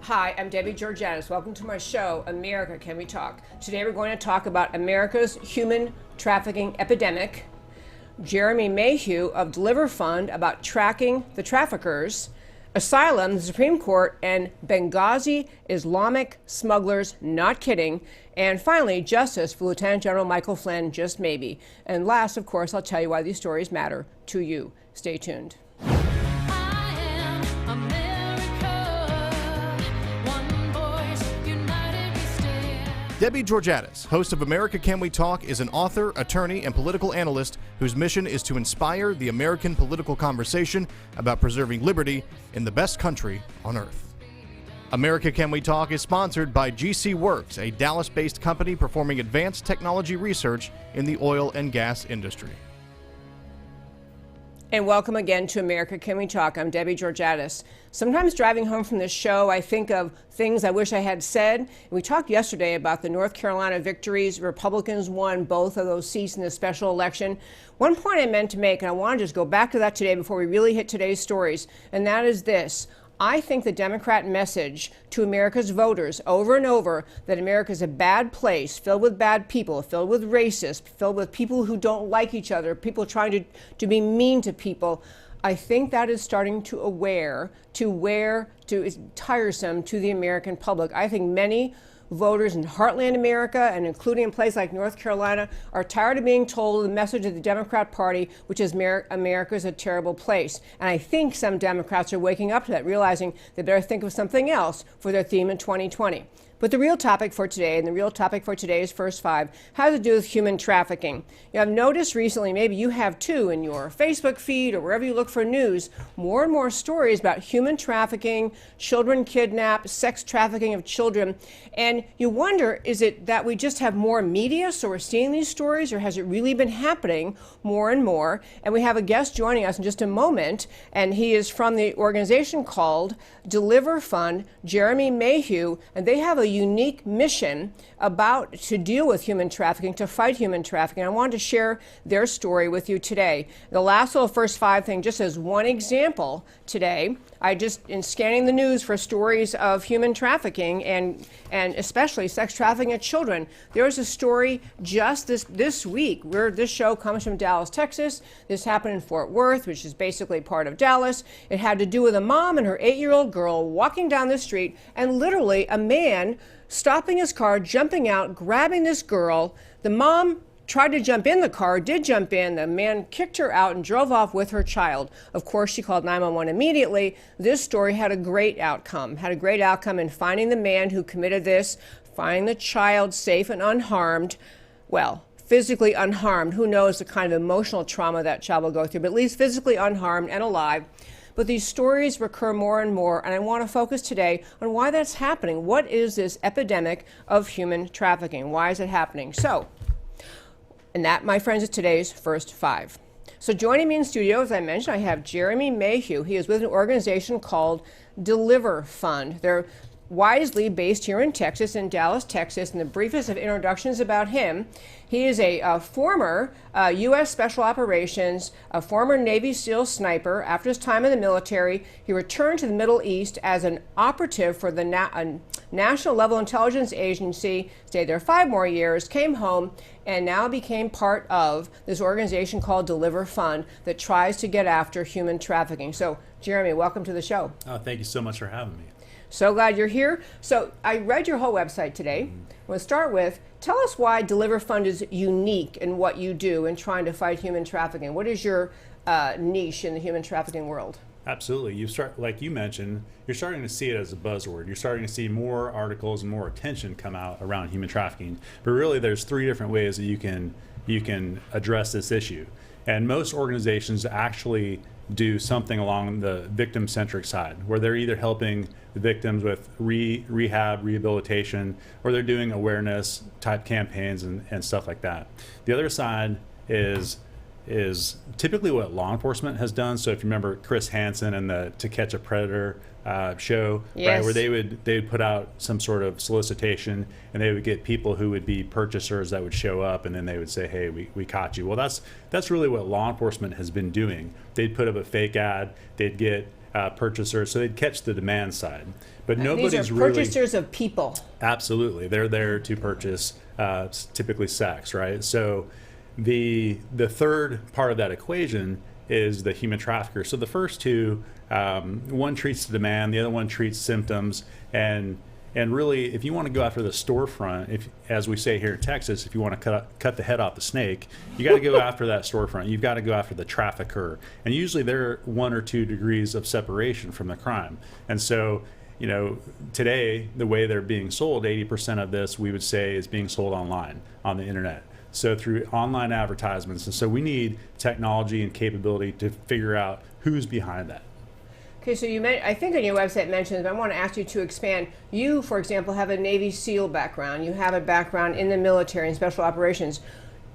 Hi, I'm Debbie Georgatos. Welcome to my show, America, Can We Talk? Today we're going to talk about America's human trafficking epidemic, Jeremy Mahugh of Deliver Fund about tracking the traffickers, Asylum, the Supreme Court, and Benghazi Islamic smugglers, not kidding, and finally, justice for Lieutenant General Michael Flynn, just maybe. And last, of course, I'll tell you why these stories matter to you. Stay tuned. Debbie Georgatos, host of America Can We Talk, is an author, attorney, and political analyst whose mission is to inspire the American political conversation about preserving liberty in the best country on earth. America Can We Talk is sponsored by GC Works, a Dallas-based company performing advanced technology research in the oil and gas industry. And welcome again to America Can We Talk? I'm Debbie Georgatos. Sometimes driving home from this show, I think of things I wish I had said. We talked yesterday about the North Carolina victories. Republicans won both of those seats in the special election. One point I meant to make, and I want to just go back to that today before we really hit today's stories, and that is this. I think the Democrat message to America's voters over and over that America is a bad place, filled with bad people, filled with racists, filled with people who don't like each other, people trying to be mean to people, I think that is starting to wear is tiresome to the American public. I think many voters in heartland America, and including in places like North Carolina, are tired of being told the message of the Democrat Party, which is America is a terrible place. And I think some Democrats are waking up to that, realizing they better think of something else for their theme in 2020. But the real topic for today, and the real topic for today's First Five, has to do with human trafficking. I've noticed recently, maybe you have too, in your Facebook feed or wherever you look for news, more and more stories about human trafficking, children kidnapped, sex trafficking of children. And you wonder, is it that we just have more media, so we're seeing these stories, or has it really been happening more and more? And we have a guest joining us in just a moment, and he is from the organization called Deliver Fund, Jeremy Mahugh, and they have a unique mission to deal with human trafficking, to fight human trafficking. I wanted to share their story with you today. The last little First Five thing, just as one example today, in scanning the news for stories of human trafficking and especially sex trafficking of children, there was a story just this week where this show comes from Dallas, Texas. This happened in Fort Worth, which is basically part of Dallas. It had to do with a mom and her 8-year-old girl walking down the street, and literally a man stopping his car, jumping out, grabbing this girl. The mom tried to jump in the car, did jump in. The man kicked her out and drove off with her child. Of course, she called 911 immediately. This story had a great outcome in finding the man who committed this, finding the child safe and unharmed. Well, physically unharmed. Who knows the kind of emotional trauma that child will go through, but at least physically unharmed and alive. But these stories recur more and more, and I want to focus today on why that's happening. What is this epidemic of human trafficking? Why is it happening? And that, my friends, is today's First Five. So joining me in studio, as I mentioned, I have Jeremy Mahugh. He is with an organization called Deliver Fund. They're wisely based here in Texas, in Dallas, Texas. And the briefest of introductions about him, he is a former U.S. Special Operations, a former Navy SEAL sniper. After his time in the military, he returned to the Middle East as an operative for the National Level Intelligence Agency, stayed there 5 more years, came home, and now became part of this organization called Deliver Fund that tries to get after human trafficking. So, Jeremy, welcome to the show. Oh, thank you so much for having me. So glad you're here. So I read your whole website today. We'll start with, tell us why Deliver Fund is unique in what you do in trying to fight human trafficking. What is your niche in the human trafficking world? Absolutely. Like you mentioned, you're starting to see it as a buzzword. You're starting to see more articles and more attention come out around human trafficking. But really, there's 3 different ways that you can address this issue. And most organizations actually do something along the victim-centric side, where they're either helping the victims with rehab, rehabilitation, or they're doing awareness type campaigns and stuff like that. The other side is typically what law enforcement has done. So if you remember Chris Hansen and the To Catch a Predator show, yes, right, where they would put out some sort of solicitation, and they would get people who would be purchasers that would show up, and then they would say, hey, we caught you. Well, that's really what law enforcement has been doing. They'd put up a fake ad, they'd get purchasers, so they'd catch the demand side. But nobody's These are really purchasers of people. Absolutely, they're there to purchase typically sex, right? So the third part of that equation is the human trafficker. So the first two, one treats the demand, the other one treats symptoms, and really, if you want to go after the storefront, if, as we say here in Texas, if you want to cut the head off the snake, you got to go after that storefront. You've got to go after the trafficker, and usually they're 1 or 2 degrees of separation from the crime. And so, today the way they're being sold, 80% of this we would say is being sold online on the internet. So through online advertisements, and so we need technology and capability to figure out who's behind that. Okay, so I think on your website mentions, but I want to ask you to expand. You, for example, have a Navy SEAL background. You have a background in the military and special operations.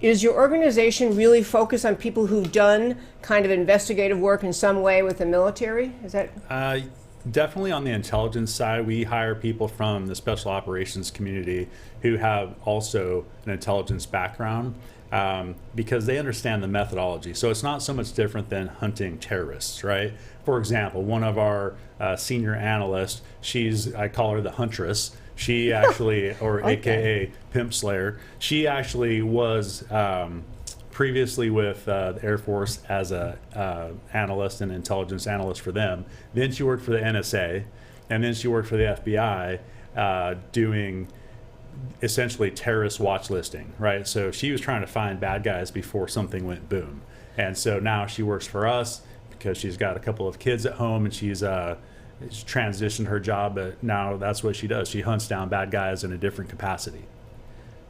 Is your organization really focused on people who've done kind of investigative work in some way with the military? Is that? Definitely on the intelligence side, we hire people from the special operations community who have also an intelligence background. Because they understand the methodology. So it's not so much different than hunting terrorists, right? For example, one of our senior analysts, I call her the Huntress. She actually, or okay. AKA Pimp Slayer, she actually was previously with the Air Force as a analyst and intelligence analyst for them. Then she worked for the NSA, and then she worked for the FBI doing essentially terrorist watch listing, right? So she was trying to find bad guys before something went boom. And so now she works for us because she's got a couple of kids at home, and she's transitioned her job, but now that's what she does. She hunts down bad guys in a different capacity.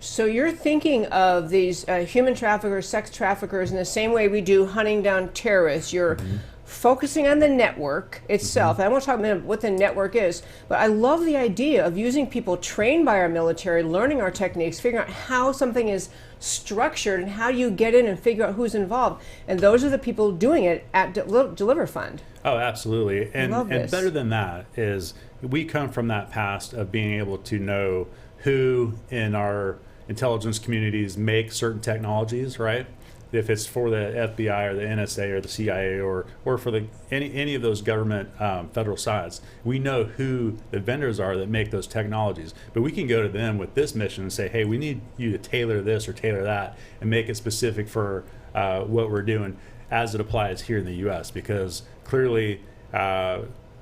So you're thinking of these human traffickers, sex traffickers in the same way we do hunting down terrorists. You're focusing on the network itself. And I want to talk about what the network is, but I love the idea of using people trained by our military, learning our techniques, figuring out how something is structured and how you get in and figure out who's involved. And those are the people doing it at Deliver Fund. Oh, absolutely. And better than that is we come from that past of being able to know who in our intelligence communities make certain technologies, right? If it's for the FBI or the NSA or the CIA or for any of those government federal sides, we know who the vendors are that make those technologies. But we can go to them with this mission and say, hey, we need you to tailor this or tailor that and make it specific for what we're doing as it applies here in the U.S. Because clearly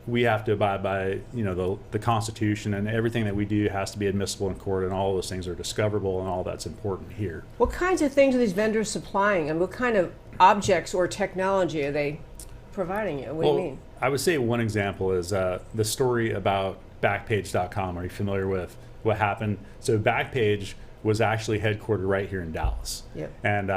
we have to abide by the Constitution, and everything that we do has to be admissible in court, and all those things are discoverable, and all that's important here. What kinds of things are these vendors supplying, and what kind of objects or technology are they providing you? What do you mean? I would say one example is the story about Backpage.com. Are you familiar with what happened? So Backpage was actually headquartered right here in Dallas. Yep. And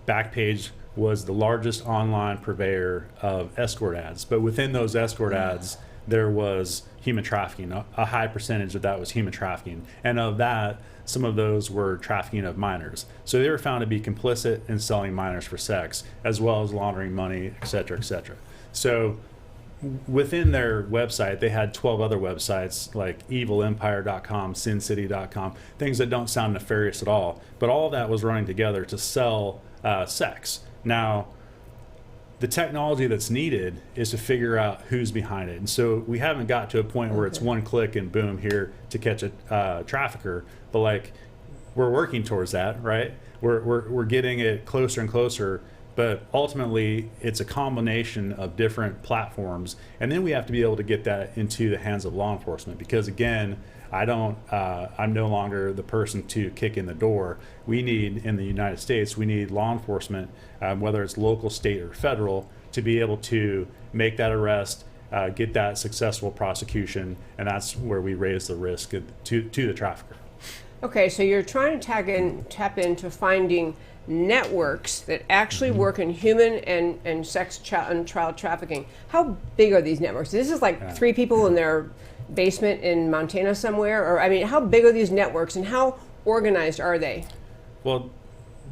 Backpage was the largest online purveyor of escort ads. But within those escort ads, there was human trafficking. A high percentage of that was human trafficking. And of that, some of those were trafficking of minors. So they were found to be complicit in selling minors for sex, as well as laundering money, et cetera, et cetera. So within their website, they had 12 other websites like evilempire.com, sincity.com, things that don't sound nefarious at all. But all of that was running together to sell sex. Now, the technology that's needed is to figure out who's behind it. And so we haven't got to a point where it's one click and boom, here to catch a trafficker. But like, we're working towards that, right? We're getting it closer and closer. But ultimately, it's a combination of different platforms. And then we have to be able to get that into the hands of law enforcement. Because again, I'm no longer the person to kick in the door. We need, in the United States, we need law enforcement, whether it's local, state, or federal, to be able to make that arrest, get that successful prosecution, and that's where we raise the risk to the trafficker. Okay, so you're trying to tap into finding networks that actually work in human and sex and child trafficking. How big are these networks? This is like 3 people in their basement in Montana somewhere, or I mean, how big are these networks and how organized are they? Well,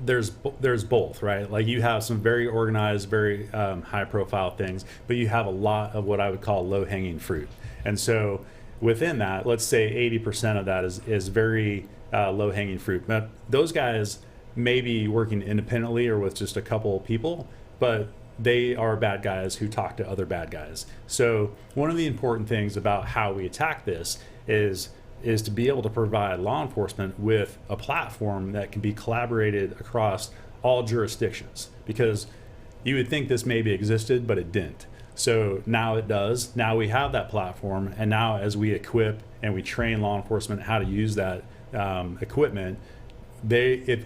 there's both, right? Like, you have some very organized, very high profile things, but you have a lot of what I would call low hanging fruit. And so within that, let's say 80% of that is very low hanging fruit. But those guys may be working independently or with just a couple of people, but they are bad guys who talk to other bad guys. So one of the important things about how we attack this is to be able to provide law enforcement with a platform that can be collaborated across all jurisdictions, because you would think this maybe existed, but it didn't. So now it does. Now we have that platform, and now as we equip and we train law enforcement how to use that equipment,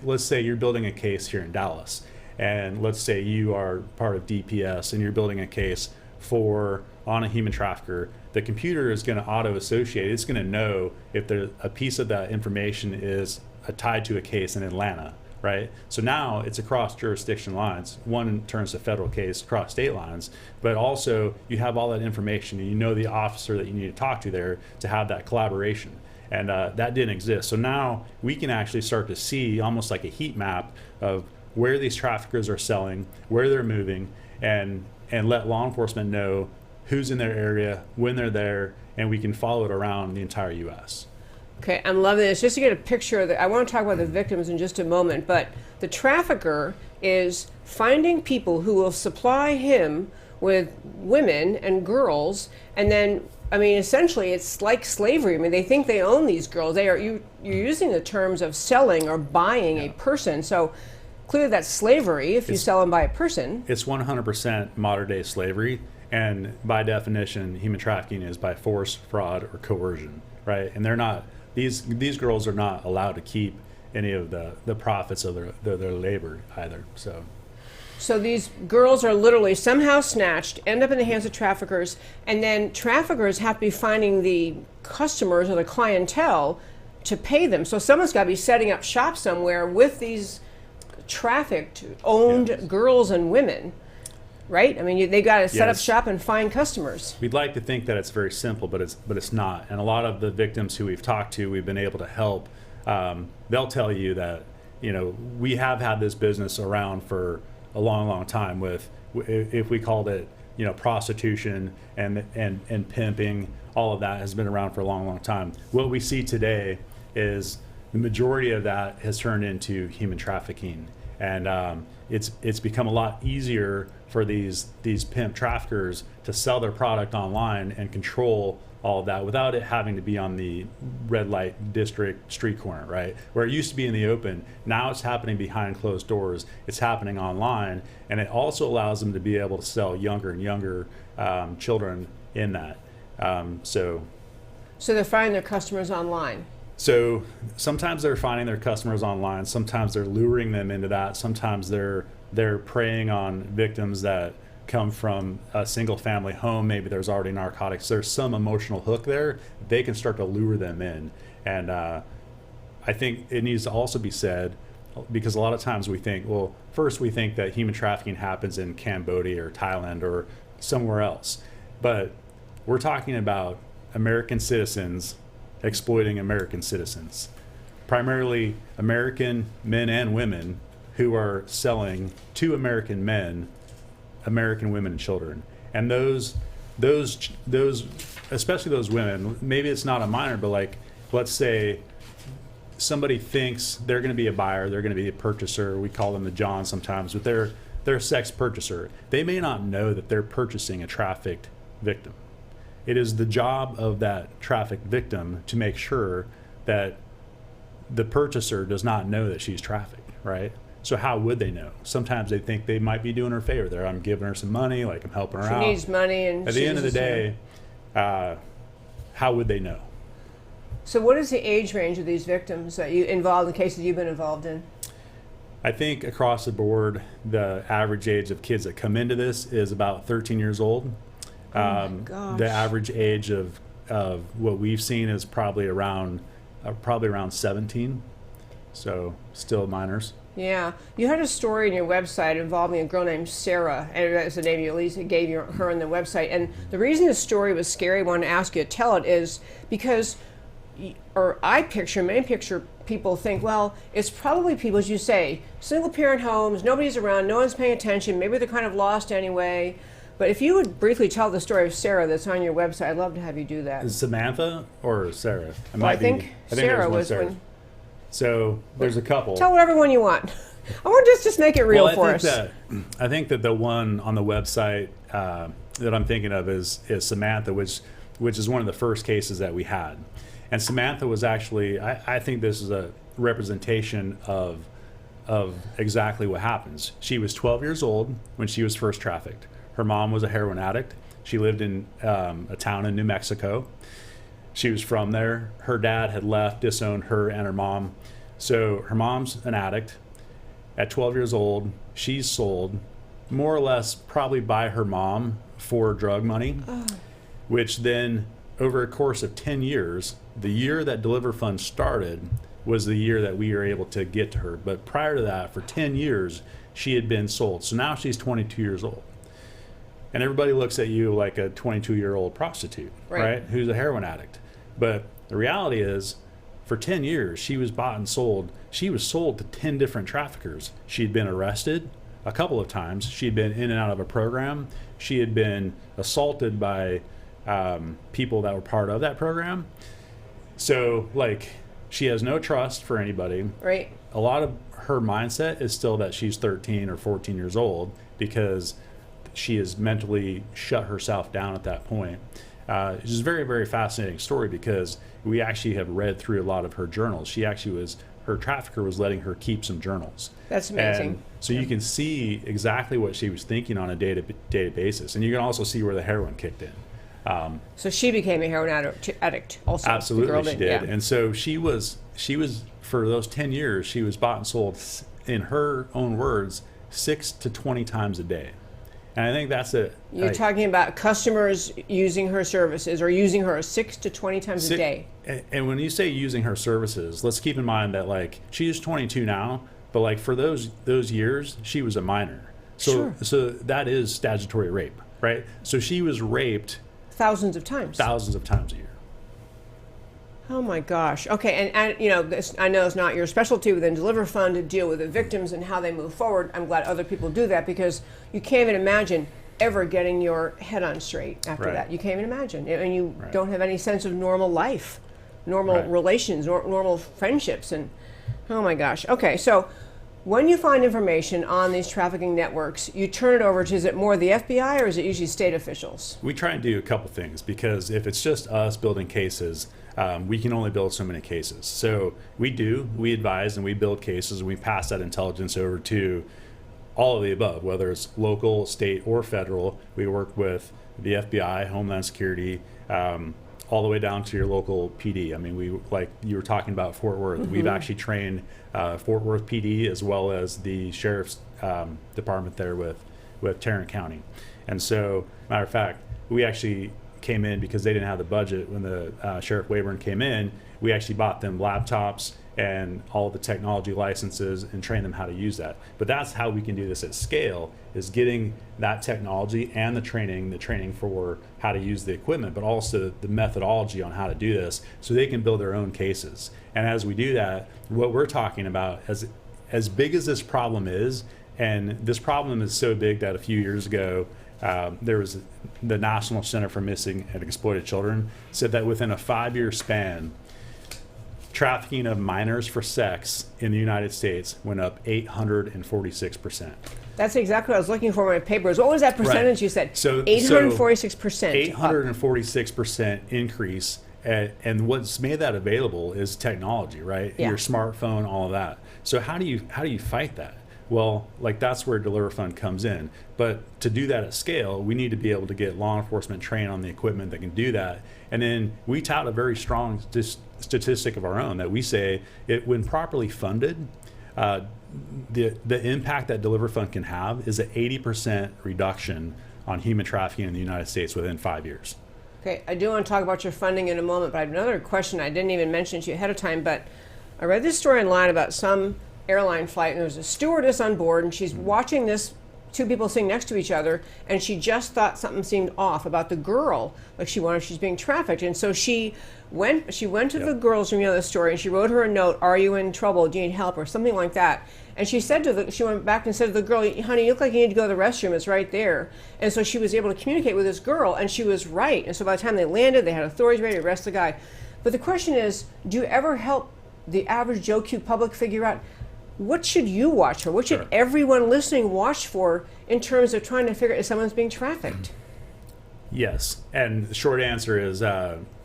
let's say you're building a case here in Dallas, and let's say you are part of DPS and you're building a case on a human trafficker, the computer is going to auto-associate. It's going to know if a piece of that information is tied to a case in Atlanta, right? So now it's across jurisdiction lines. One turns to federal case across state lines, but also you have all that information and you know the officer that you need to talk to there to have that collaboration. And that didn't exist. So now we can actually start to see almost like a heat map of where these traffickers are selling, where they're moving, and let law enforcement know who's in their area, when they're there, and we can follow it around the entire U.S. Okay, I'm loving this. Just to get a picture of I want to talk about the victims in just a moment, but the trafficker is finding people who will supply him with women and girls, and then, I mean, essentially it's like slavery. I mean, they think they own these girls. You're using the terms of selling or buying a person, so clearly that's slavery if you sell them by a person. It's 100% modern day slavery, and by definition, human trafficking is by force, fraud, or coercion, right? And they're not, these girls are not allowed to keep any of the profits of their labor either. So these girls are literally somehow snatched, end up in the hands of traffickers, and then traffickers have to be finding the customers or the clientele to pay them. So someone's got to be setting up shop somewhere with these trafficked, owned girls and women, right? I mean, they got to set up shop and find customers. We'd like to think that it's very simple, but it's not. And a lot of the victims who we've talked to, we've been able to help. They'll tell you that, we have had this business around for a long, long time. With, if we called it, prostitution and pimping, all of that has been around for a long, long time. What we see today is the majority of that has turned into human trafficking, and it's become a lot easier for these pimp traffickers to sell their product online and control all of that without it having to be on the red light district street corner, right? Where it used to be in the open, now it's happening behind closed doors. It's happening online, and it also allows them to be able to sell younger and younger children in that. So they're finding their customers online. So sometimes they're finding their customers online. Sometimes they're luring them into that. Sometimes they're preying on victims that come from a single family home. Maybe there's already narcotics. There's some emotional hook there. They can start to lure them in. And I think it needs to also be said, because a lot of times we think, well, first we think that human trafficking happens in Cambodia or Thailand or somewhere else. But we're talking about American citizens exploiting American citizens, primarily American men and women who are selling to American men, American women and children. And those, especially those women, maybe it's not a minor, but like, let's say somebody thinks they're going to be a buyer, they're going to be a purchaser. We call them the John sometimes, but they're a sex purchaser. They may not know that they're purchasing a trafficked victim. It is the job of that trafficked victim to make sure that the purchaser does not know that she's trafficked, right? So how would they know? Sometimes they think they might be doing her a favor there. I'm giving her some money, like I'm helping her out. She needs money, and at the end of the day, how would they know? So what is the age range of these victims that you involved in cases you've been involved in? I think across the board, the average age of kids that come into this is about 13 years old. Oh my gosh. The average age of what we've seen is probably around 17. So still minors. Yeah. You had a story on your website involving a girl named Sarah, and that's the name you at least gave her on the website. And the reason the story was scary, I wanted to ask you to tell it, is because, many picture people think, well, it's probably people, as you say, single parent homes, nobody's around, no one's paying attention, maybe they're kind of lost anyway. But if you would briefly tell the story of Sarah that's on your website, I'd love to have you do that. Is Samantha or Sarah? I think Sarah was Sarah. when... So there's a couple. Tell whatever one you want. I want to just make it real for us. I think that the one on the website that I'm thinking of is Samantha, which is one of the first cases that we had. And Samantha was actually, I think this is a representation of exactly what happens. She was 12 years old when she was first trafficked. Her mom was a heroin addict. She lived in a town in New Mexico. She was from there. Her dad had left, disowned her and her mom. So her mom's an addict. At 12 years old, she's sold more or less probably by her mom for drug money, which then over a course of 10 years, the year that Deliver Fund started was the year that we were able to get to her. But prior to that, for 10 years, she had been sold. So now she's 22 years old. And everybody looks at you like a 22-year-old prostitute, right? Who's a heroin addict. But the reality is, for 10 years, she was bought and sold. She was sold to 10 different traffickers. She'd been arrested a couple of times. She'd been in and out of a program. She had been assaulted by people that were part of that program. So, like, she has no trust for anybody. Right. A lot of her mindset is still that she's 13 or 14 years old because she has mentally shut herself down at that point. It's just a very, very fascinating story because we actually have read through a lot of her journals. She actually her trafficker was letting her keep some journals. That's amazing. And so you can see exactly what she was thinking on a day-to-day basis. And you can also see where the heroin kicked in. So she became a heroin addict also. Absolutely, she did. Yeah. And so she was, for those 10 years, she was bought and sold, in her own words, 6 to 20 times a day. And I think that's it. You're talking about customers using her services or using her 6 to 20 times a day. And when you say using her services, let's keep in mind that, like, she's 22 now, but, like, for those years, she was a minor. So that is statutory rape, right? So she was raped thousands of times a year. Oh my gosh. Okay, and you know, I know it's not your specialty within Deliver Fund to deal with the victims and how they move forward. I'm glad other people do that because you can't even imagine ever getting your head on straight after that. You can't even imagine. And you don't have any sense of normal life, normal relations, normal friendships. And oh my gosh. Okay, so when you find information on these trafficking networks, you turn it over to, is it more the FBI or is it usually state officials? We try and do a couple things because if it's just us building cases, we can only build so many cases. So we advise and we build cases and we pass that intelligence over to all of the above, whether it's local, state, or federal. We work with the FBI, Homeland Security, all the way down to your local PD. I mean, we, like you were talking about Fort Worth, we've actually trained Fort Worth PD as well as the sheriff's department there with Tarrant County. And so, matter of fact, we actually came in because they didn't have the budget when the Sheriff Wayburn came in. We actually bought them laptops and all the technology licenses and trained them how to use that. But that's how we can do this at scale, is getting that technology and the training for how to use the equipment, but also the methodology on how to do this so they can build their own cases. And as we do that, what we're talking about, as big as this problem is, and this problem is so big that a few years ago, there was the National Center for Missing and Exploited Children said that within a 5-year span, trafficking of minors for sex in the United States went up 846%. That's exactly what I was looking for in my papers. What was that percentage you said? So 846%. 846% increase. And what's made that available is technology, right? Your smartphone, all of that. So how do you fight that? Well, like, that's where Deliver Fund comes in. But to do that at scale, we need to be able to get law enforcement trained on the equipment that can do that. And then we tout a very strong statistic of our own that we say when properly funded, the impact that Deliver Fund can have is an 80% reduction on human trafficking in the United States within 5 years. Okay, I do want to talk about your funding in a moment, but I have another question I didn't even mention to you ahead of time, but I read this story online about some airline flight, and there's a stewardess on board, and she's watching this two people sitting next to each other, and she just thought something seemed off about the girl, like she's being trafficked. And so she went to the girls from the other story, and she wrote her a note, "Are you in trouble? Do you need help?" or something like that. And she went back and said to the girl, "Honey, you look like you need to go to the restroom. It's right there." And so she was able to communicate with this girl, and she was right. And so by the time they landed, they had authorities ready to arrest the guy. But the question is, do you ever help the average Joe Q public figure out what should you watch for? What should everyone listening watch for in terms of trying to figure out if someone's being trafficked? Yes, and the short answer is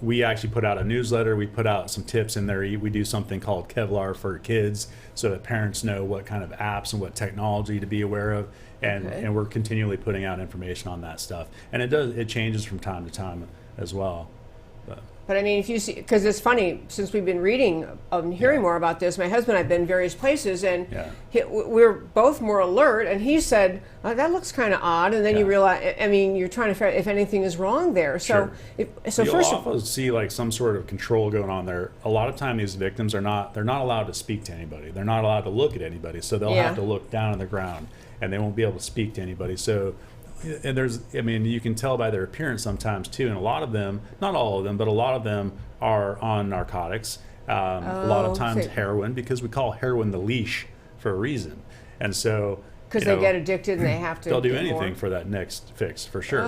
we actually put out a newsletter. We put out some tips in there. We do something called Kevlar for kids, so that parents know what kind of apps and what technology to be aware of, and we're continually putting out information on that stuff. And it changes from time to time as well. But I mean, if you see, because it's funny, since we've been reading and hearing more about this, my husband and I have been in various places, and we're both more alert, and he said, that looks kind of odd, and then you realize, I mean, you're trying to figure out if anything is wrong there. So, You'll often see like some sort of control going on there. A lot of time these victims they're not allowed to speak to anybody. They're not allowed to look at anybody, so they'll have to look down on the ground, and they won't be able to speak to anybody. So, and you can tell by their appearance sometimes too, and a lot of them, not all of them, but a lot of them are on narcotics. A lot of times heroin, because we call heroin the leash for a reason. And so, because they get addicted and they have to, they'll do anything for that next fix for sure.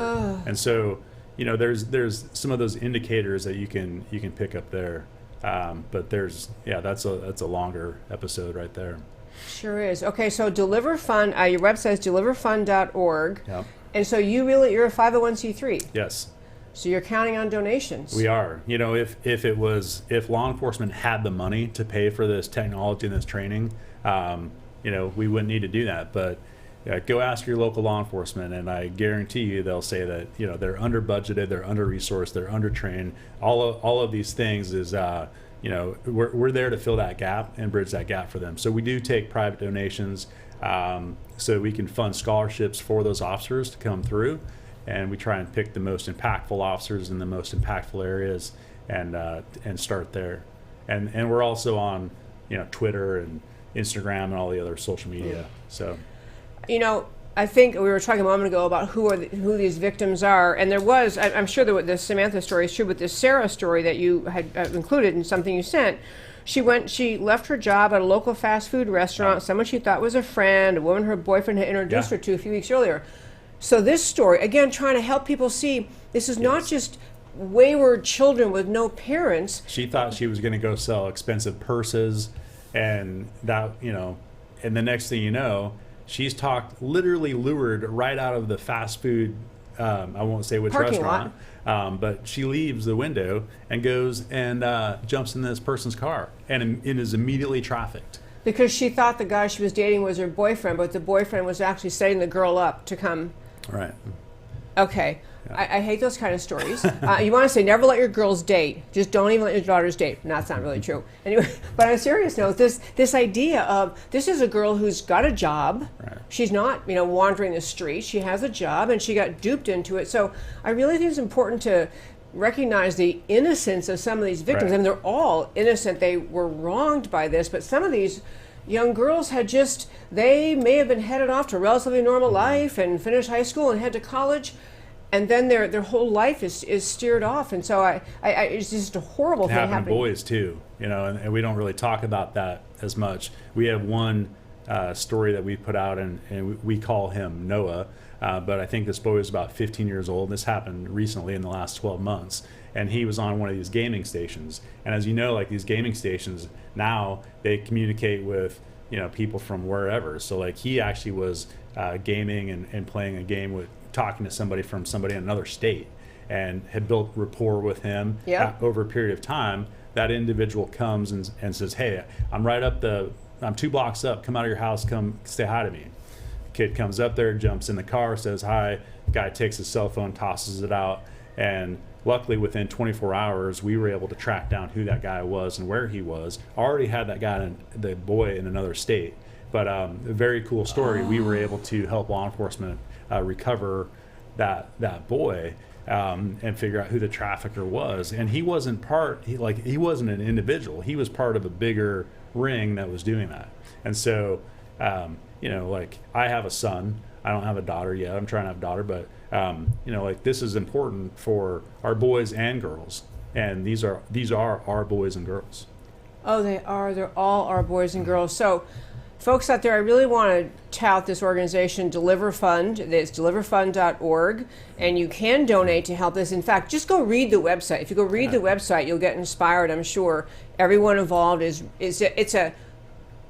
And so, there's some of those indicators that you can pick up there. But that's a longer episode right there. Sure is. Okay, so Deliver Fund, your website is deliverfund.org. Yep. And so you're a 501c3. Yes. So you're counting on donations. We are. If law enforcement had the money to pay for this technology and this training, we wouldn't need to do that. But go ask your local law enforcement, and I guarantee you they'll say that they're under budgeted, they're under resourced, they're under trained. All of these things is we're there to fill that gap and bridge that gap for them. So we do take private donations. So we can fund scholarships for those officers to come through, and we try and pick the most impactful officers in the most impactful areas and start there. And we're also on Twitter and Instagram and all the other social media. So I think we were talking a moment ago about who these victims are, and there was, I'm sure the Samantha story is true, but this Sarah story that you had included in something you sent. She left her job at a local fast food restaurant, someone she thought was a friend, a woman her boyfriend had introduced her to a few weeks earlier. So this story, again, trying to help people see this is not just wayward children with no parents. She thought she was going to go sell expensive purses, and that, and the next thing you know, she's literally lured right out of the fast food, I won't say which parking restaurant, but she leaves the window and goes and jumps in this person's car and is immediately trafficked. Because she thought the guy she was dating was her boyfriend, but the boyfriend was actually setting the girl up to come. Right. Okay. Yeah. I hate those kind of stories. You want to say never let your girls date. Just don't even let your daughters date. No, that's not really true. Anyway, but on a serious note, this idea of this is a girl who's got a job. Right. She's not, wandering the streets. She has a job, and she got duped into it. So I really think it's important to recognize the innocence of some of these victims. Right. I mean, they're all innocent. They were wronged by this, but some of these young girls they may have been headed off to a relatively normal life and finished high school and head to college. And then their whole life is steered off, and so it's just a horrible thing happening. To boys too, and we don't really talk about that as much. We have one story that we put out, and we call him Noah, but I think this boy was about 15 years old. This happened recently in the last 12 months, and he was on one of these gaming stations. And as you know, like these gaming stations now, they communicate with people from wherever. So like he actually was gaming and playing a game with. Talking to somebody in another state, and had built rapport with him over a period of time. That individual comes and says, "Hey, I'm 2 blocks up. Come out of your house. Come say hi to me." Kid comes up there, jumps in the car, says hi. Guy takes his cell phone, tosses it out, and luckily within 24 hours, we were able to track down who that guy was and where he was. Already had the boy in another state, but a very cool story. We were able to help law enforcement recover that boy and figure out who the trafficker was. And he wasn't he wasn't an individual. He was part of a bigger ring that was doing that. And so, I have a son. I don't have a daughter yet. I'm trying to have a daughter, but this is important for our boys and girls. And these are our boys and girls. Oh, they are. They're all our boys and girls. So, folks out there, I really want to tout this organization, Deliver Fund. It's deliverfund.org, and you can donate to help this. In fact, just go read the website. If you go read the website, you'll get inspired, I'm sure. Everyone involved it's a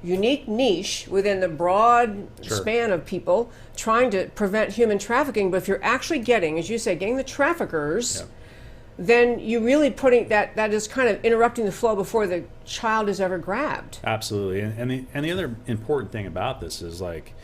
unique niche within the broad span of people trying to prevent human trafficking. But if you're actually getting, as you say, getting the traffickers, then you're really putting that is kind of interrupting the flow before the child is ever grabbed. Absolutely. And the other important thing about this is, like,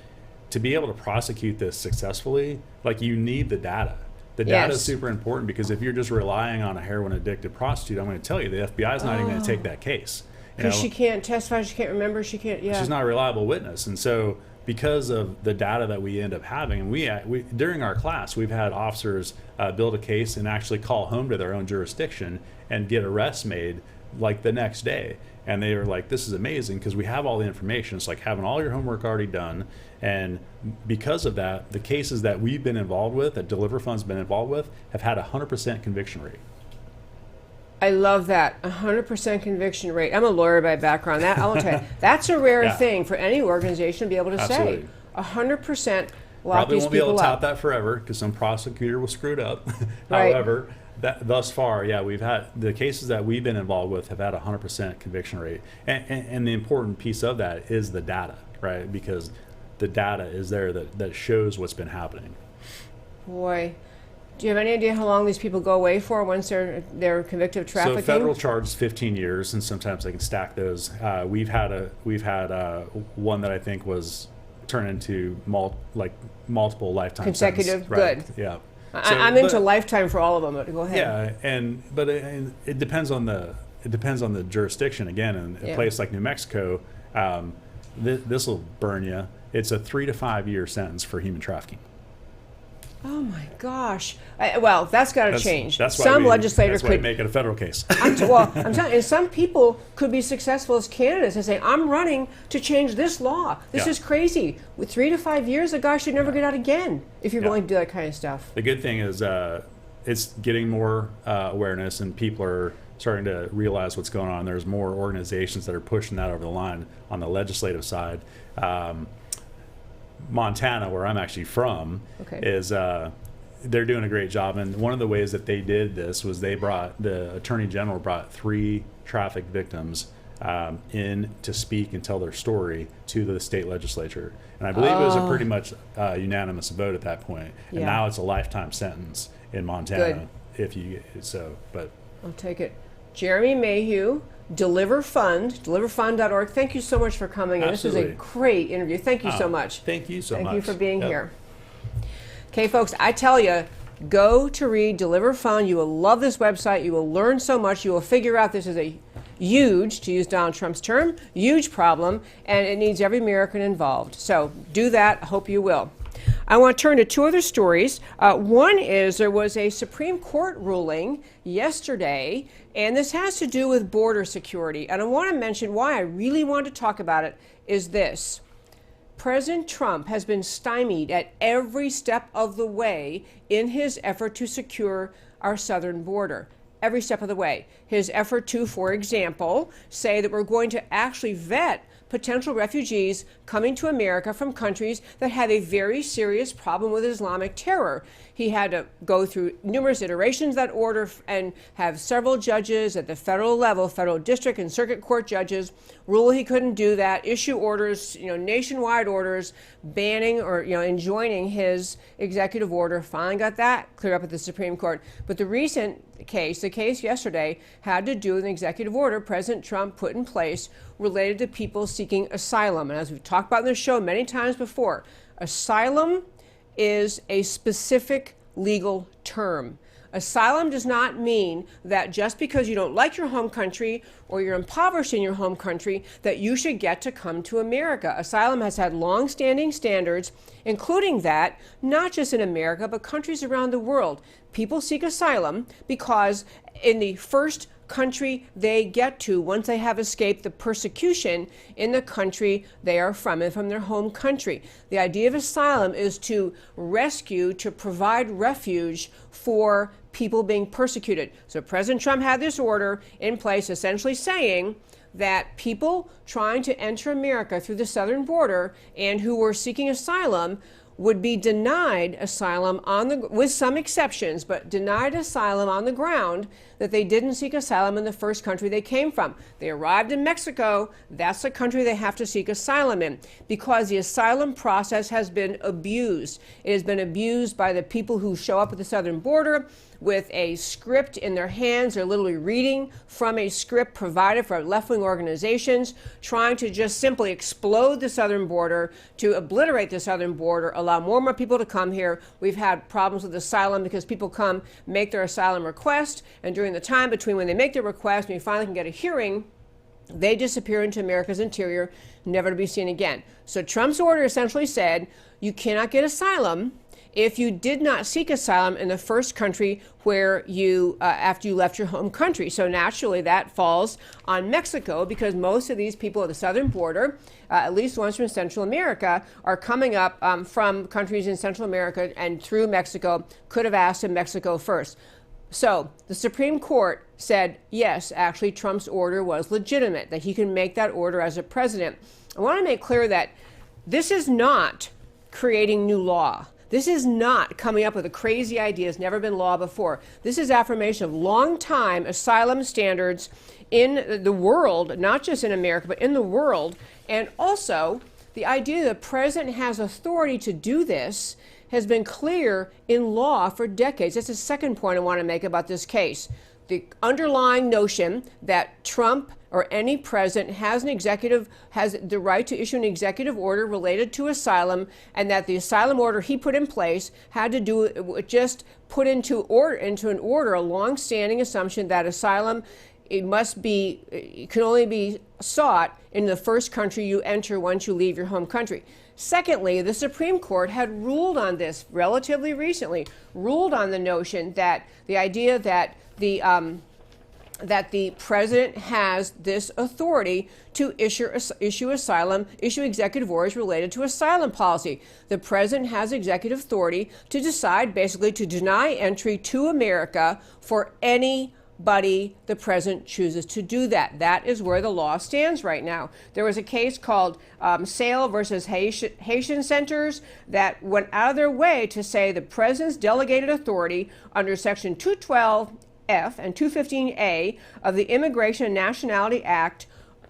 to be able to prosecute this successfully, like, you need the data. The data is super important, because if you're just relying on a heroin addicted prostitute, I'm going to tell you, the FBI is not even going to take that case. Because she can't testify, she can't remember, she can't, she's not a reliable witness. And so because of the data that we end up having, and we during our class, we've had officers build a case and actually call home to their own jurisdiction and get arrests made like the next day. And they were like, this is amazing, because we have all the information. It's like having all your homework already done. And because of that, the cases that we've been involved with, that Deliver Fund's been involved with, have had a 100% conviction rate. I love that, 100% conviction rate. I'm a lawyer by background. That, I'll tell you, that's a rare thing for any organization to be able to say. 100% lock Probably these won't be able people to top up. that forever, because some prosecutor will screw it up. However, thus far, we've had the cases that we've been involved with have had a 100% conviction rate. And the important piece of that is the data, right? Because the data is there that shows what's been happening. Boy. Do you have any idea how long these people go away for once they're convicted of trafficking? So federal charge is 15 years, and sometimes they can stack those. We've had one that I think was turned into multiple lifetime consecutive. Right. Good. Yeah. I'm into lifetime for all of them. But go ahead. Yeah, but it depends on the jurisdiction. Again, in a place like New Mexico, this will burn you. It's a 3 to 5 year sentence for human trafficking. Oh my gosh! Well, that's got to change. That's why some legislators could make it a federal case. I'm telling you, and some people could be successful as candidates and say, "I'm running to change this law. This is crazy. With 3 to 5 years, a guy should never get out again." If you're willing to do that kind of stuff. The good thing is, it's getting more awareness, and people are starting to realize what's going on. There's more organizations that are pushing that over the line on the legislative side. Montana, where I'm actually from, is they're doing a great job. And one of the ways that they did this was the Attorney General brought 3 traffic victims in to speak and tell their story to the state legislature. And I believe it was a pretty much unanimous vote at that point. And now it's a lifetime sentence in Montana. But I'll take it. Jeremy Mahugh, deliverfund.org. Thank you so much for coming. And this was a great interview. Thank you so much. Thank you so much. Thank you for being here. Okay, folks, I tell you, go to read Deliver Fund. You will love this website. You will learn so much. You will figure out this is a huge, to use Donald Trump's term, huge problem, and it needs every American involved. So do that. I hope you will. I want to turn to 2 other stories. One is there was a Supreme Court ruling yesterday, and this has to do with border security. And I want to mention why I really want to talk about it is this. President Trump has been stymied at every step of the way in his effort to secure our southern border. Every step of the way. His effort to, for example, say that we're going to actually vet potential refugees coming to America from countries that have a very serious problem with Islamic terror. He had to go through numerous iterations of that order and have several judges at the federal level, federal district and circuit court judges, rule he couldn't do that, issue orders, nationwide orders banning or enjoining his executive order. Finally got that cleared up at the Supreme Court. But the recent case, the case yesterday, had to do with an executive order President Trump put in place related to people seeking asylum. And as we've talked about in the show many times before, asylum is a specific legal term. Asylum does not mean that just because you don't like your home country or you're impoverished in your home country that you should get to come to America. Asylum has had long-standing standards, including that not just in America but countries around the world. People seek asylum because in the first country they get to once they have escaped the persecution in the country they are from and from their home country. The idea of asylum is to rescue, to provide refuge for people being persecuted. So President Trump had this order in place essentially saying that people trying to enter America through the southern border and who were seeking asylum would be denied asylum with some exceptions, but denied asylum on the ground that they didn't seek asylum in the first country they came from. They arrived in Mexico, that's the country they have to seek asylum in, because the asylum process has been abused. It has been abused by the people who show up at the southern border with a script in their hands. They're literally reading from a script provided for left-wing organizations, trying to just simply explode the southern border, to obliterate the southern border, allow more and more people to come here. We've had problems with asylum because people come, make their asylum request, and during the time between when they make their request and we finally can get a hearing, they disappear into America's interior, never to be seen again. So Trump's order essentially said, you cannot get asylum if you did not seek asylum in the first country where you, after you left your home country. So naturally that falls on Mexico, because most of these people at the southern border, at least the ones from Central America, are coming up from countries in Central America and through Mexico, could have asked in Mexico first. So the Supreme Court said, yes, actually Trump's order was legitimate, that he can make that order as a president. I want to make clear that this is not creating new law. This is not coming up with a crazy idea. It's never been law before. This is affirmation of long-time asylum standards in the world, not just in America, but in the world. And also, the idea that the president has authority to do this has been clear in law for decades. That's the second point I want to make about this case. The underlying notion that Trump or any president has the right to issue an executive order related to asylum, and that the asylum order he put in place had to do just put into an order a long-standing assumption that asylum it can only be sought in the first country you enter once you leave your home country. Secondly, the Supreme Court had ruled on this relatively recently, ruled on the notion that the idea that the president has this authority to issue executive orders related to asylum policy. The president has executive authority to decide, basically, to deny entry to America for anybody the president chooses to do that. That is where the law stands right now. There was a case called Sale versus Haitian Centers that went out of their way to say the president's delegated authority under Section 212F and 215A of the Immigration and Nationality Act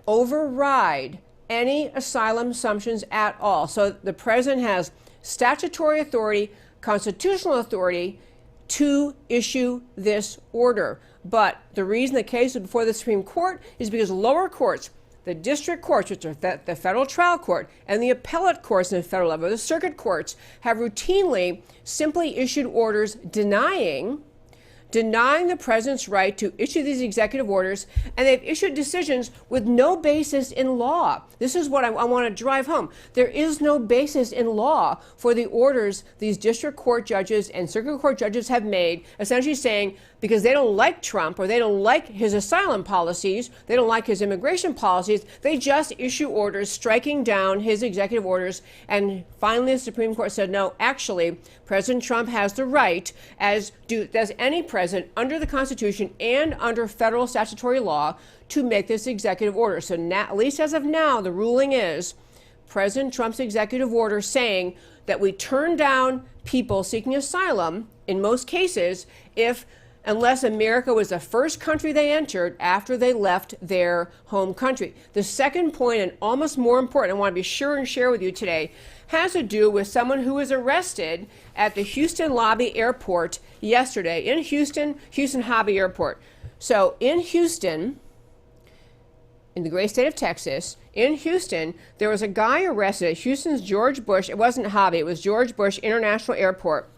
override any asylum assumptions at all. So the president has statutory authority, constitutional authority to issue this order. But the reason the case is before the Supreme Court is because lower courts, the district courts, which are the federal trial court, and the appellate courts in the federal level, the circuit courts, have routinely simply issued orders denying the president's right to issue these executive orders, and they've issued decisions with no basis in law. This is what I want to drive home. There is no basis in law for the orders these district court judges and circuit court judges have made, essentially saying because they don't like Trump or they don't like his asylum policies, they don't like his immigration policies, they just issue orders striking down his executive orders. And finally, the Supreme Court said, no, actually, President Trump has the right, as does any president under the Constitution and under federal statutory law, to make this executive order. So now, at least as of now, the ruling is President Trump's executive order saying that we turn down people seeking asylum in most cases unless America was the first country they entered after they left their home country. The second point, and almost more important, I want to be sure and share with you today, has to do with someone who was arrested at the Houston Lobby Airport yesterday, in Houston Hobby Airport. So in Houston, in the great state of Texas, in Houston, there was a guy arrested at Houston's George Bush, it wasn't Hobby, it was George Bush International Airport.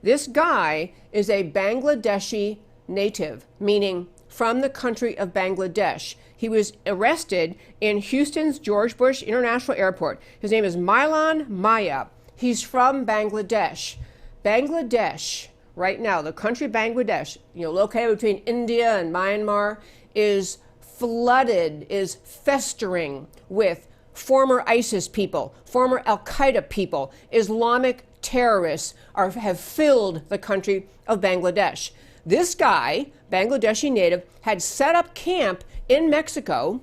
This guy is a Bangladeshi native, meaning from the country of Bangladesh. He was arrested in Houston's George Bush International Airport. His name is Mahugh. He's from Bangladesh. Bangladesh, right now, the country Bangladesh, located between India and Myanmar, is flooded, is festering with former ISIS people, former Al-Qaeda people, Islamic terrorists have filled the country of Bangladesh. This guy, Bangladeshi native, had set up camp in Mexico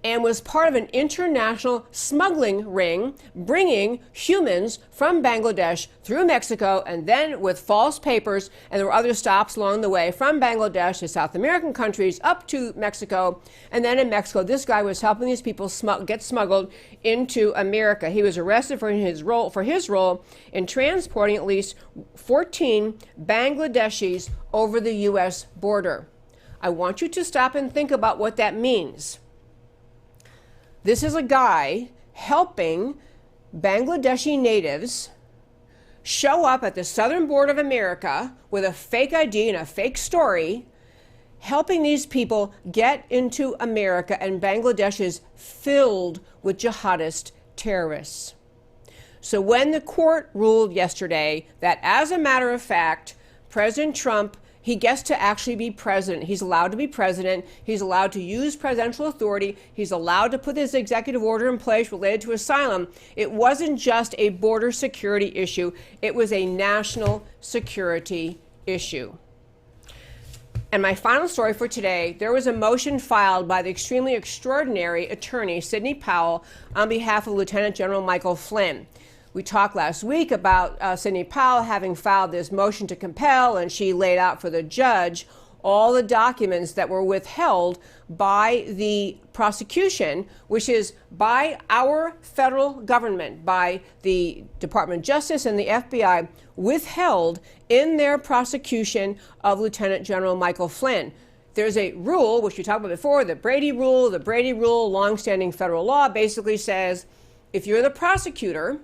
and was part of an international smuggling ring, bringing humans from Bangladesh through Mexico, and then with false papers, and there were other stops along the way, from Bangladesh to South American countries up to Mexico, and then in Mexico, this guy was helping these people get smuggled into America. He was arrested for his role in transporting at least 14 Bangladeshis over the U.S. border. I want you to stop and think about what that means. This is a guy helping Bangladeshi natives show up at the southern border of America with a fake ID and a fake story, helping these people get into America, and Bangladesh is filled with jihadist terrorists. So when the court ruled yesterday that, as a matter of fact, President Trump, he gets to actually be president. He's allowed to be president. He's allowed to use presidential authority. He's allowed to put this executive order in place related to asylum. It wasn't just a border security issue. It was a national security issue. And my final story for today, there was a motion filed by the extremely extraordinary attorney, Sidney Powell, on behalf of Lieutenant General Michael Flynn. We talked last week about Sidney Powell having filed this motion to compel, and she laid out for the judge all the documents that were withheld by the prosecution, which is by our federal government, by the Department of Justice and the FBI, withheld in their prosecution of Lieutenant General Michael Flynn. There's a rule, which we talked about before, the Brady Rule. The Brady Rule, longstanding federal law, basically says if you're the prosecutor,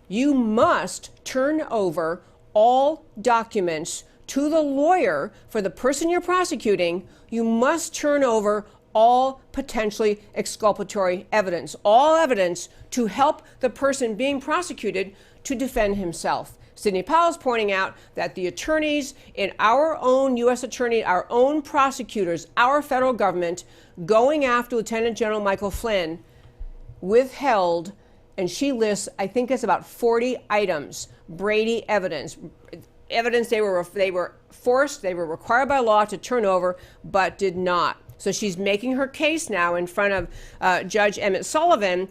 you must turn over all documents to the lawyer for the person you're prosecuting. You must turn over all potentially exculpatory evidence, all evidence to help the person being prosecuted to defend himself. Sidney Powell is pointing out that the attorneys in our own U.S. attorney, our own prosecutors, our federal government, going after Lieutenant General Michael Flynn, withheld, and she lists, I think it's about 40 items, Brady evidence they were forced, they were required by law to turn over, but did not. So she's making her case now in front of Judge Emmett Sullivan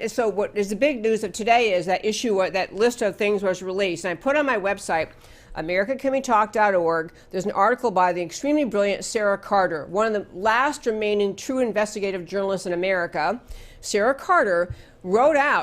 so what is the big news of today is that list of things was released. And I put on my website, AmericaCanWeTalk.org, there's an article by the extremely brilliant Sarah Carter, one of the last remaining true investigative journalists in America. Sarah Carter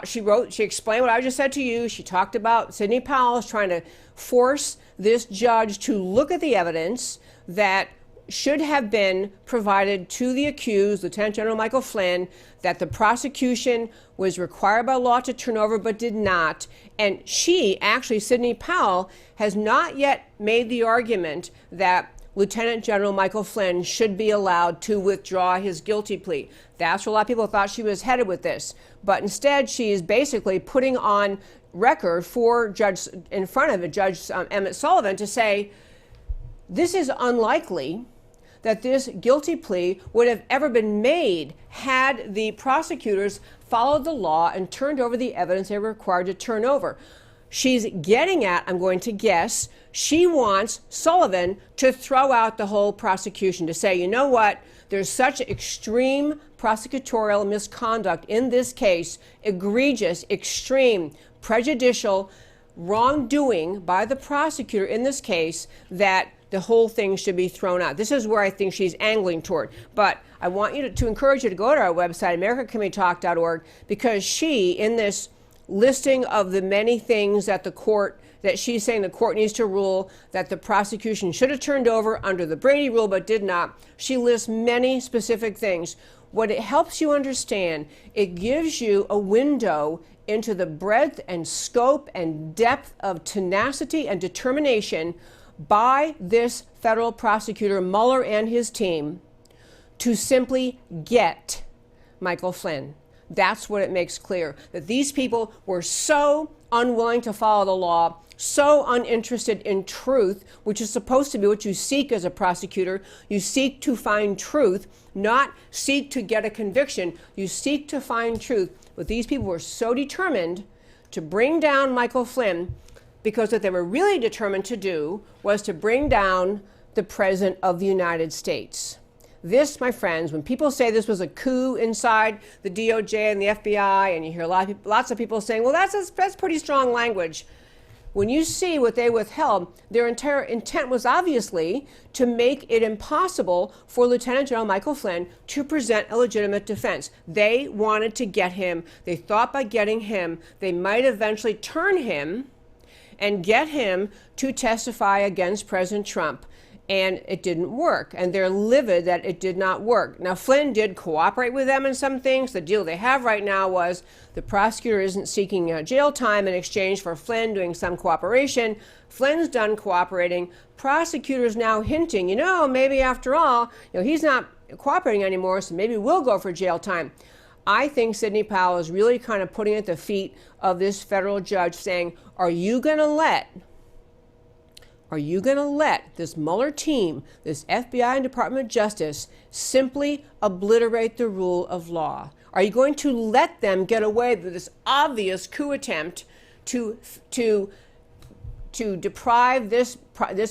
she explained what I just said to you. She talked about Sidney Powell trying to force this judge to look at the evidence that should have been provided to the accused, Lieutenant General Michael Flynn, that the prosecution was required by law to turn over but did not. And Sidney Powell, has not yet made the argument that Lieutenant General Michael Flynn should be allowed to withdraw his guilty plea. That's where a lot of people thought she was headed with this. But instead, she is basically putting on record in front of Judge Emmett Sullivan to say, this is unlikely that this guilty plea would have ever been made had the prosecutors followed the law and turned over the evidence they were required to turn over. She's getting at, I'm going to guess, she wants Sullivan to throw out the whole prosecution, to say, you know what, there's such extreme prosecutorial misconduct in this case, egregious, extreme, prejudicial wrongdoing by the prosecutor in this case, that the whole thing should be thrown out. This is where I think she's angling toward. But I want you to encourage you to go to our website, AmericaCanWeTalk.org, because she, in this listing of the many things that she's saying the court needs to rule that the prosecution should have turned over under the Brady Rule but did not, she lists many specific things. What it helps you understand, it gives you a window into the breadth and scope and depth of tenacity and determination by this federal prosecutor, Mueller, and his team to simply get Michael Flynn. That's what it makes clear, that these people were so unwilling to follow the law, so uninterested in truth, which is supposed to be what you seek as a prosecutor. You seek to find truth, not seek to get a conviction. You seek to find truth. But these people were so determined to bring down Michael Flynn because what they were really determined to do was to bring down the President of the United States. This, my friends, when people say this was a coup inside the DOJ and the FBI, and you hear lots of people saying, well, that's pretty strong language. When you see what they withheld, their entire intent was obviously to make it impossible for Lieutenant General Michael Flynn to present a legitimate defense. They wanted to get him. They thought by getting him, they might eventually turn him and get him to testify against President Trump. And it didn't work. And they're livid that it did not work. Now, Flynn did cooperate with them in some things. The deal they have right now was the prosecutor isn't seeking jail time in exchange for Flynn doing some cooperation. Flynn's done cooperating. Prosecutors now hinting, maybe after all, he's not cooperating anymore, so maybe we'll go for jail time. I think Sidney Powell is really kind of putting at the feet of this federal judge saying, are you going to let this Mueller team, this FBI and Department of Justice, simply obliterate the rule of law? Are you going to let them get away with this obvious coup attempt to deprive this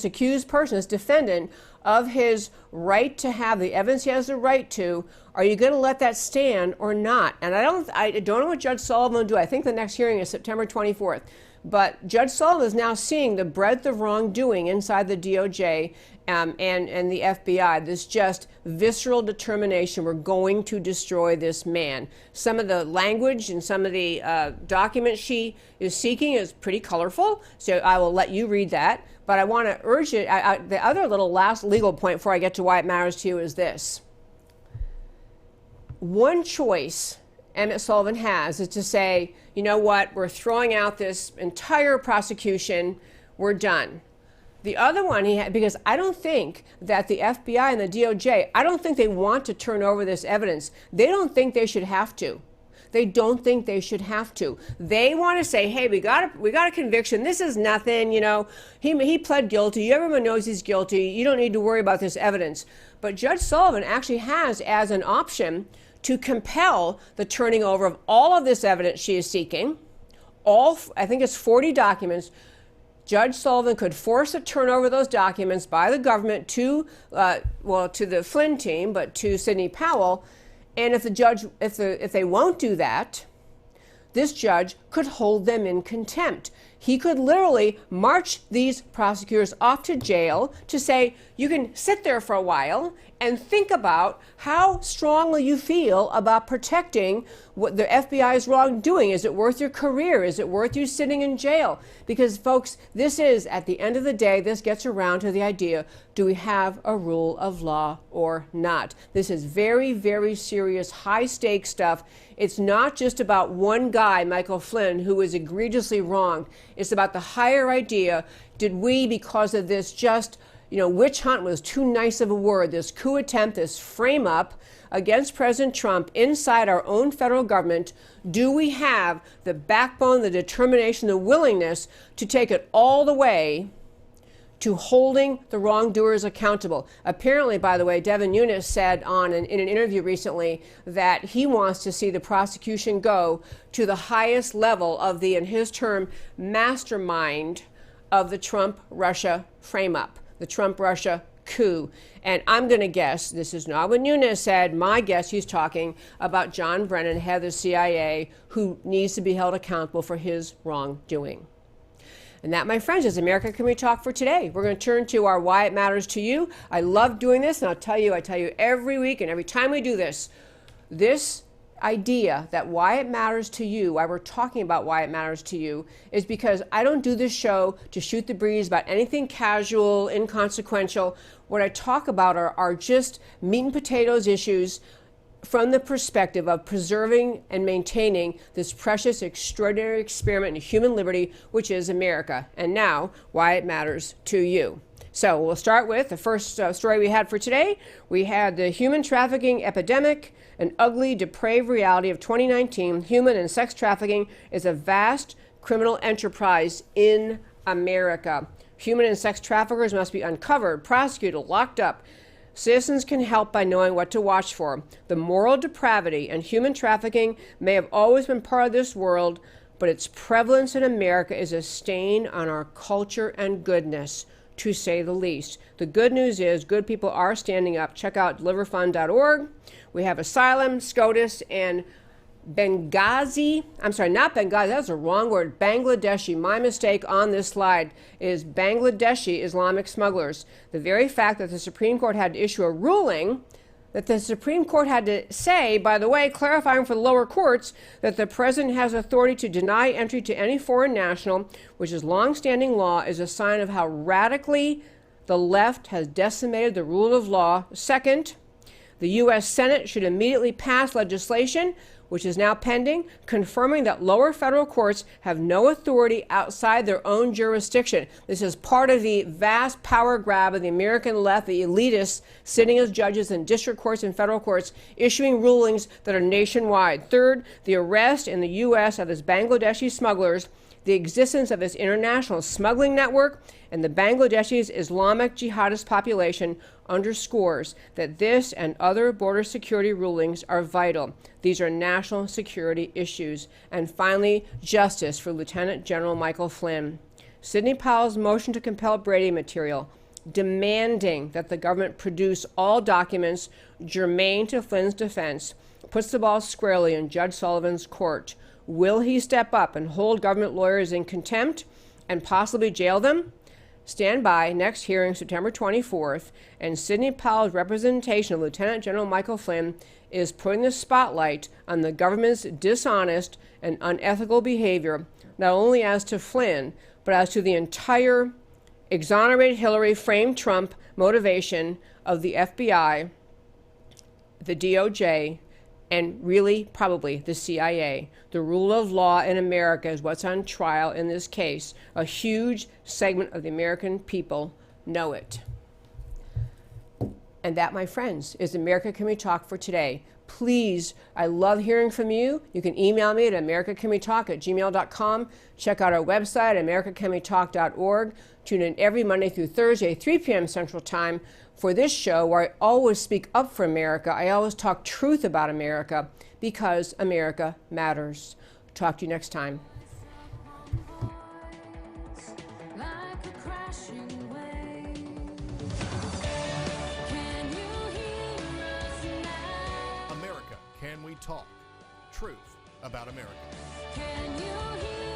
accused person, this defendant, of his right to have the evidence he has the right to? Are you going to let that stand or not? And I don't know what Judge Sullivan will do. I think the next hearing is September 24th. But Judge Sullivan is now seeing the breadth of wrongdoing inside the DOJ and the FBI, this just visceral determination, we're going to destroy this man. Some of the language and some of the documents she is seeking is pretty colorful, so I will let you read that. But I want to urge it, the other little last legal point before I get to why it matters to you is this. One choice Emmett Sullivan has is to say, you know what, we're throwing out this entire prosecution, we're done. The other one he had, because I don't think that the FBI and the DOJ, I don't think they want to turn over this evidence. They don't think they should have to. They don't think they should have to. They want to say, hey, we got a conviction. This is nothing, he pled guilty. Everyone knows he's guilty. You don't need to worry about this evidence. But Judge Sullivan actually has as an option to compel the turning over of all of this evidence she is seeking, I think it's 40 documents. Judge Sullivan could force a turnover of those documents by the government to the Flynn team, but to Sidney Powell. And if they won't do that, this judge could hold them in contempt. He could literally march these prosecutors off to jail to say, you can sit there for a while and think about how strongly you feel about protecting what the FBI's wrongdoing. Is it worth your career? Is it worth you sitting in jail? Because, folks, this is, at the end of the day, this gets around to the idea, do we have a rule of law or not? This is very, very serious, high-stakes stuff. It's not just about one guy, Michael Flynn, who was egregiously wronged. It's about the higher idea. Did we, because of this just witch hunt was too nice of a word, this coup attempt, this frame up against President Trump inside our own federal government, do we have the backbone, the determination, the willingness to take it all the way to holding the wrongdoers accountable? Apparently, by the way, Devin Nunes said in an interview recently that he wants to see the prosecution go to the highest level of the, in his term, mastermind of the Trump-Russia frame-up, the Trump-Russia coup. And I'm going to guess, this is not what Nunes said, my guess he's talking about John Brennan, head of the CIA, who needs to be held accountable for his wrongdoing. And that, my friends, is America Can We Talk for today. We're going to turn to our Why It Matters to You. I love doing this, and I tell you every week and every time we do this idea that why it matters to you, why we're talking about why it matters to you, is because I don't do this show to shoot the breeze about anything casual, inconsequential. What I talk about are just meat and potatoes issues from the perspective of preserving and maintaining this precious, extraordinary experiment in human liberty, which is America. And now, why it matters to you. So we'll start with the first story we had for today. We had the human trafficking epidemic, an ugly, depraved reality of 2019. Human and sex trafficking is a vast criminal enterprise in America. Human and sex traffickers must be uncovered, prosecuted, locked up. Citizens can help by knowing what to watch for. The moral depravity and human trafficking may have always been part of this world, but its prevalence in America is a stain on our culture and goodness. to say the least. The good news is good people are standing up. Check out deliverfund.org. We have Asylum, SCOTUS, and Benghazi. I'm sorry, not Benghazi. That's the wrong word. Bangladeshi. My mistake on this slide is Bangladeshi Islamic smugglers. The very fact that the Supreme Court had to issue a ruling, that the Supreme Court had to say, by the way, clarifying for the lower courts, that the president has authority to deny entry to any foreign national, which is longstanding law, is a sign of how radically the left has decimated the rule of law. Second, the U.S. Senate should immediately pass legislation, which is now pending, confirming that lower federal courts have no authority outside their own jurisdiction. This is part of the vast power grab of the American left, the elitists sitting as judges in district courts and federal courts, issuing rulings that are nationwide. Third, the arrest in the U.S. of this Bangladeshi smugglers, the existence of this international smuggling network, and the Bangladeshi's Islamic jihadist population underscores that this and other border security rulings are vital. These are national security issues. And finally, justice for Lieutenant General Michael Flynn. Sidney Powell's motion to compel Brady material, demanding that the government produce all documents germane to Flynn's defense, puts the ball squarely in Judge Sullivan's court. Will he step up and hold government lawyers in contempt and possibly jail them? Stand by, next hearing September 24th, and Sidney Powell's representation of Lieutenant General Michael Flynn is putting the spotlight on the government's dishonest and unethical behavior, not only as to Flynn, but as to the entire exonerate Hillary, frame Trump motivation of the FBI, the DOJ, and really probably the CIA. The rule of law in America is what's on trial in this case. A huge segment of the American people know it. And that, my friends, is America Can We Talk for today. Please, I love hearing from you. You can email me at americacanwetalk@gmail.com. Check out our website, americacanwetalk.org. Tune in every Monday through Thursday, 3 p.m. Central Time, for this show where I always speak up for America. I always talk truth about America because America matters. Talk to you next time. America, Can We Talk? Truth about America. Can you hear